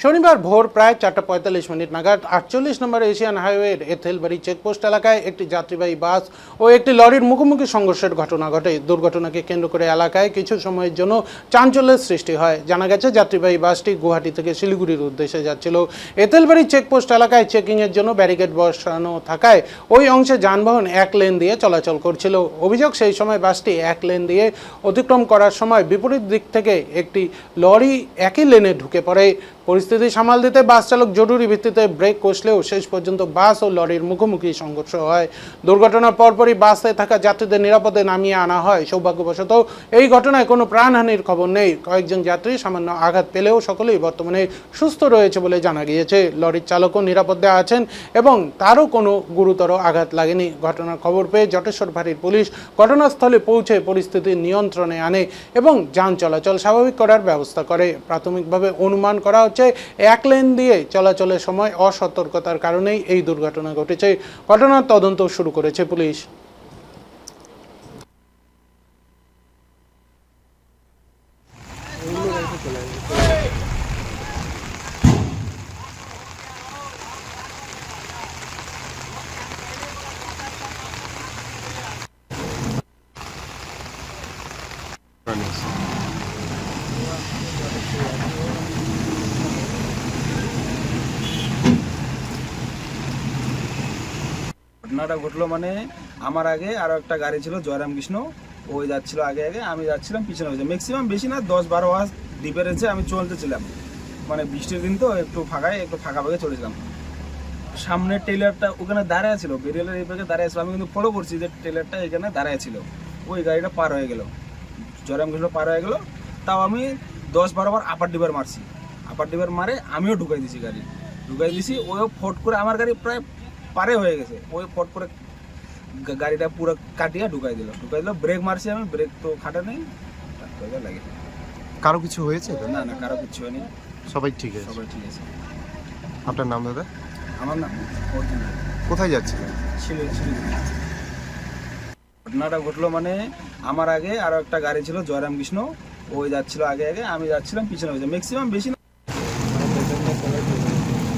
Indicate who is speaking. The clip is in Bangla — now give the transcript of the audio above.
Speaker 1: শনিবার ভোর প্রায় 4:45 নাগাদ 48 নম্বর এশিয়ান হাইওয়ের এথেলবাড়ি চেকপোস্ট এলাকায় একটি যাত্রীবাহী বাস ও একটি লরির মুখোমুখি সংঘর্ষের ঘটনা ঘটে। দুর্ঘটনাকে কেন্দ্র করে এলাকায় কিছু সময়ের জন্য চাঞ্চল্যের সৃষ্টি হয়। জানা গেছে, যাত্রীবাহী বাসটি গুয়াহাটি থেকে শিলিগুড়ির উদ্দেশ্যে যাচ্ছিল। এথেলবাড়ি চেকপোস্ট এলাকায় চেকিংয়ের জন্য ব্যারিকেড বসানো থাকায় ওই অংশে যানবাহন এক লেন দিয়ে চলাচল করছিল। অভিযোগ, সেই সময় বাসটি এক লেন দিয়ে অতিক্রম করার সময় বিপরীত দিক থেকে একটি লরি একই লেনে ঢুকে পড়ে। পরিস্থিতি সামাল দিতে বাস চালক জরুরি ভিত্তিতে ব্রেক কষলেও শেষ পর্যন্ত বাস ও লরির মুখোমুখি সংঘর্ষ হয়। দুর্ঘটনার পরপরই বাসে থাকা যাত্রীদের নিরাপদে নামিয়ে আনা হয়। সৌভাগ্যবশত এই ঘটনায় কোনো প্রাণহানির খবর নেই। কয়েকজন যাত্রী সামান্য আঘাত পেলেও সকলেই বর্তমানে সুস্থ রয়েছে বলে জানা গিয়েছে। লরির চালকও নিরাপদে আছেন এবং তারও কোনো গুরুতর আঘাত লাগেনি। ঘটনার খবর পেয়ে জটেশ্বর ফাঁড়ির পুলিশ ঘটনাস্থলে পৌঁছে পরিস্থিতি নিয়ন্ত্রণে আনে এবং যান চলাচল স্বাভাবিক করার ব্যবস্থা করে। প্রাথমিকভাবে অনুমান করা হচ্ছে এক লেন দিয়ে চলাচলের সময় অসতর্কতার কারণেই এই দুর্ঘটনা ঘটেছে। ঘটনার তদন্ত শুরু করেছে পুলিশ।
Speaker 2: ঘটনাটা ঘটলো মানে আমার আগে আরো একটা গাড়ি ছিল জয়রাম কৃষ্ণ, ওই যাচ্ছিল আগে আগে, আমি যাচ্ছিলাম পিছনে। হয়েছে ম্যাক্সিমাম বেশি না 10-12 আওয়াজ ডিফারেন্সে আমি চলতেছিলাম। মানে বৃষ্টির দিন তো একটু ফাঁকা ভাগে চলেছিলাম। সামনের টেলারটা ওখানে দাঁড়ায় ছিল, বেরিয়ালের এই পাশে দাঁড়ায় ছিল। আমি কিন্তু ফলো করছি যে টেলারটা এখানে দাঁড়ায় ছিল। ওই গাড়িটা পার হয়ে গেল, জয়রাম কৃষ্ণ পার হয়ে গেল। তাও আমি 10-12 বার আপার ডিবার মারছি। আপার ডিবার মারে আমিও ঢুকাই দিছি গাড়ি, ওইও ফট করে আমার গাড়ি প্রায় পারে হয়ে গেছে। ওই ফট করে গাড়িটা পুরো কাটিয়ে ঢুকাই দিল। ব্রেক মারছি আমি, ব্রেক তো খাটা নেই, লাগে।
Speaker 3: কারো কিছু হয়েছে তো?
Speaker 2: না না, কারো কিছু হয়নি,
Speaker 3: সবাই ঠিক আছে।
Speaker 2: সবাই ঠিক আছে।
Speaker 3: আপনার নাম দাদা?
Speaker 2: আমার নাম অর্জুন।
Speaker 3: কোথায় যাচ্ছিলেন?
Speaker 2: ঘটনাটা ঘটলো মানে আমার আগে আরো একটা গাড়ি ছিল জয়রাম কৃষ্ণ, ওই যাচ্ছিল আগে আগে, আমি যাচ্ছিলাম পিছনে। হয়েছে ম্যাক্সিমাম বেশি না